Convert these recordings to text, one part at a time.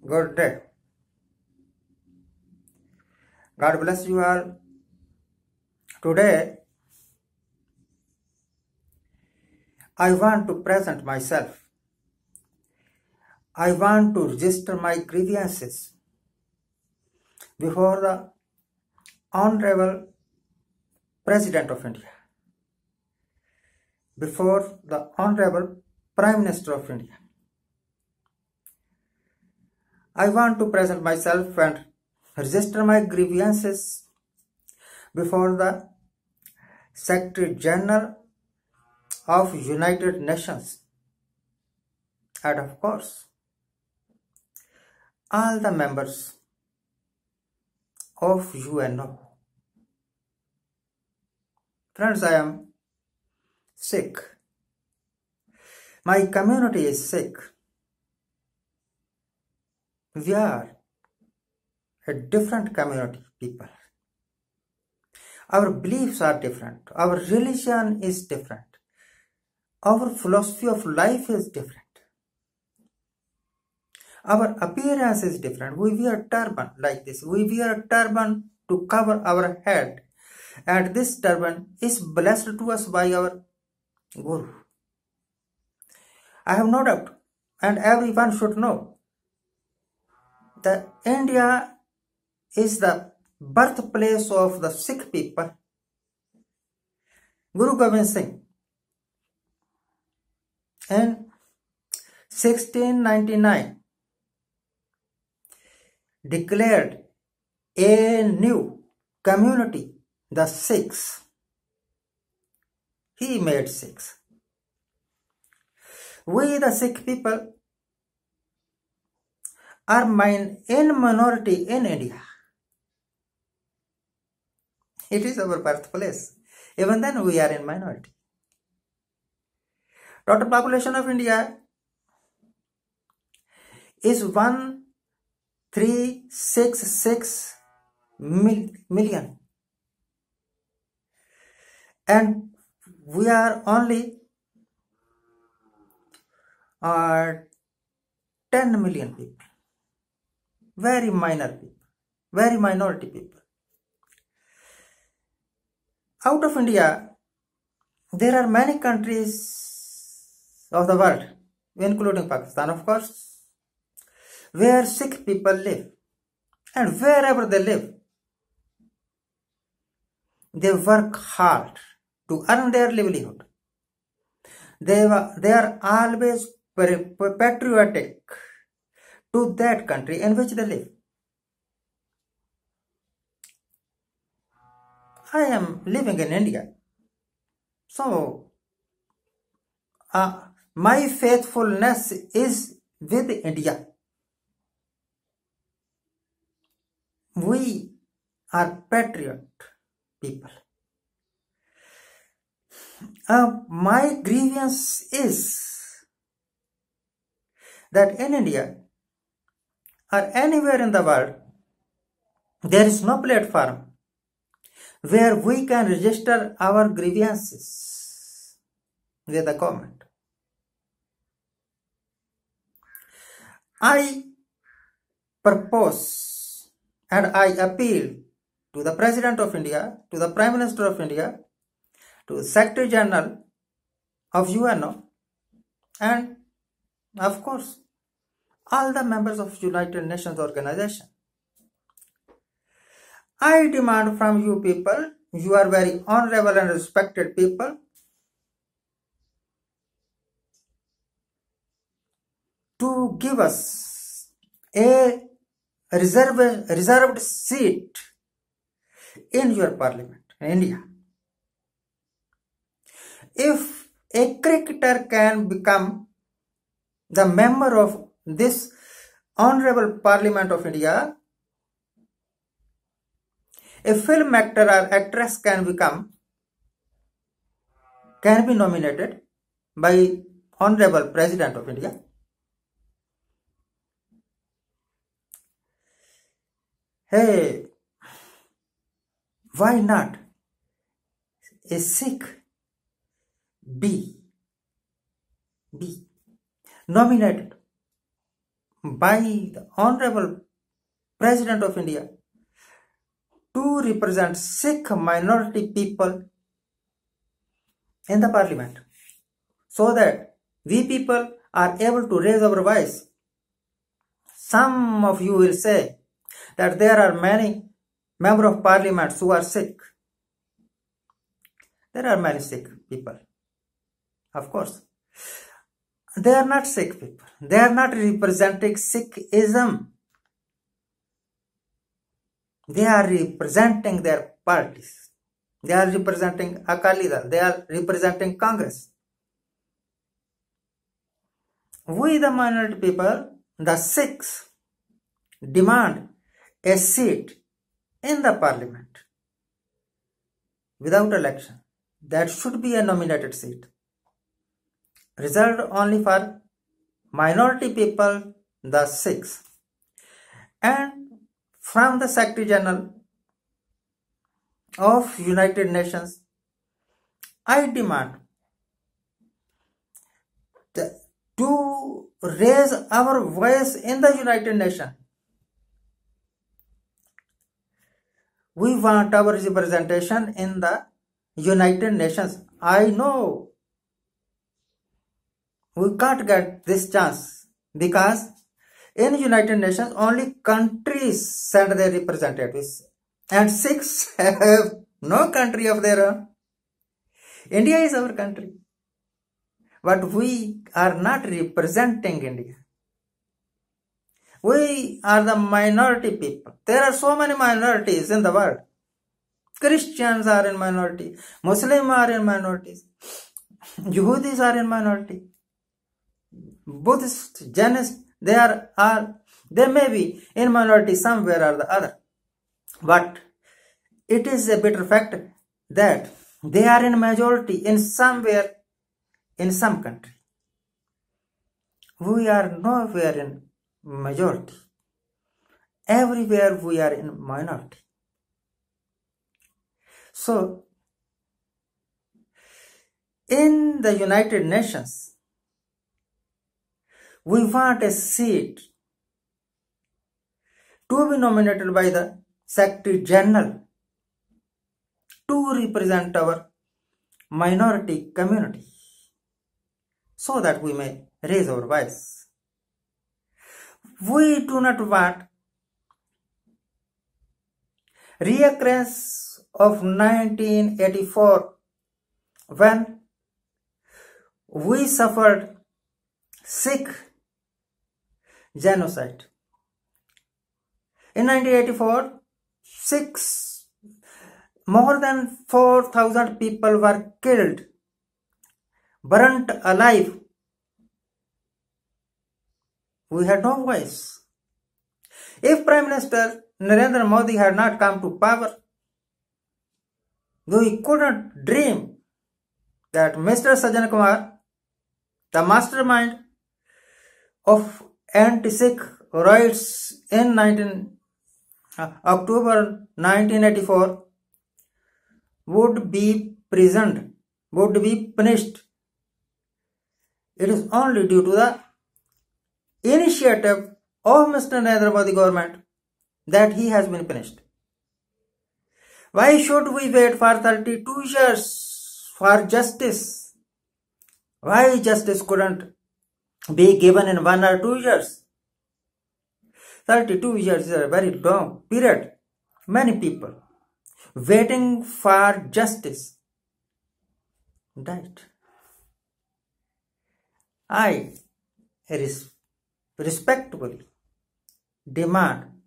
Good day. God bless you all. Today, I want to present myself. I want to register my grievances before the Honorable President of India, before the Honorable Prime Minister of India. I want to present myself and register my grievances before the Secretary General of United Nations, and of course all the members of UNO. Friends, I am sick. My community is sick. We are a different community, people. Our beliefs are different. Our religion is different. Our philosophy of life is different. Our appearance is different. We wear turban like this. We wear a turban to cover our head. And this turban is blessed to us by our Guru. I have no doubt, and everyone should know, that India is the birthplace of the Sikh people. Guru Gobind Singh in 1699 declared a new community, the Sikhs. He made Sikhs. We, the Sikh people, are in minority in India. It is our birthplace. Even then we are in minority. Total population of India is 1366 million. And we are only 10 million people. Very minor people. Very minority people. Out of India, there are many countries of the world, including Pakistan, of course, where Sikh people live. And wherever they live, they work hard to earn their livelihood. They are always patriotic to that country in which they live. I am living in India, so my faithfulness is with India. We are patriot people. My grievance is that in India or anywhere in the world, there is no platform where we can register our grievances with the government. I propose and I appeal to the President of India, to the Prime Minister of India, to the Secretary General of UNO, and of course all the members of United Nations organization. I demand from you people, you are very honorable and respected people, to give us a reserved seat in your parliament in India. If a cricketer can become the member of this honorable Parliament of India, a film actor or actress can be nominated by Honorable President of India. Hey, why not a Sikh be nominated by the Honorable President of India to represent Sikh minority people in the parliament, so that we people are able to raise our voice. Some of you will say that there are many members of parliament who are Sikh. There are many Sikh people. Of course, they are not Sikh people. They are not representing Sikhism. They are representing their parties. They are representing Akali Dal. They are representing Congress. We, the minority people, the Sikhs, demand a seat in the parliament without election. That should be a nominated seat, reserved only for minority people, the Sikhs. And from the Secretary General of United Nations, I demand to raise our voice in the United Nations. We want our representation in the United Nations. I know we can't get this chance because in United Nations only countries send their representatives and Sikhs have no country of their own. India is our country, but we are not representing India. We are the minority people. There are so many minorities in the world. Christians are in minority, Muslims are in minorities, Yehudis are in minority, Buddhists, Jainists, they may be in minority somewhere or the other. But it is a bitter fact that they are in majority in somewhere, in some country. We are nowhere in majority. Everywhere we are in minority. So, in the United Nations, we want a seat to be nominated by the Secretary General to represent our minority community, so that we may raise our voice. We do not want reoccurrence of 1984 when we suffered Sikh genocide. In 1984, more than 4,000 people were killed, burnt alive. We had no voice. If Prime Minister Narendra Modi had not come to power, we couldn't dream that Mr. Sajjan Kumar, the mastermind of anti-Sikh riots in October 1984, would be prisoned, would be punished. It is only due to the initiative of Mr. Narendra Modi government that he has been punished. Why should we wait for 32 years for justice? Why justice couldn't be given in 1 or 2 years? 32 years is a very long period. Many people waiting for justice died. I respectfully demand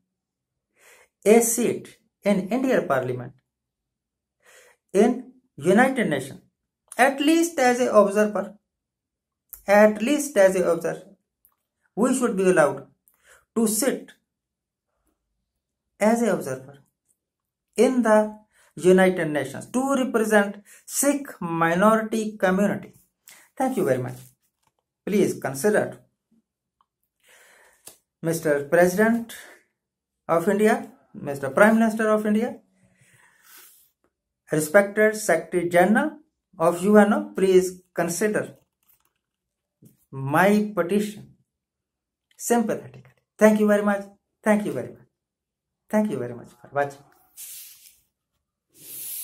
a seat in Indian Parliament, in United Nations, at least as an observer. At least as an observer, we should be allowed to sit as an observer in the United Nations to represent Sikh minority community. Thank you very much. Please consider Mr. President of India, Mr. Prime Minister of India, respected Secretary General of UNO, please consider my petition sympathetically. Thank you very much. Thank you very much. Thank you very much for watching.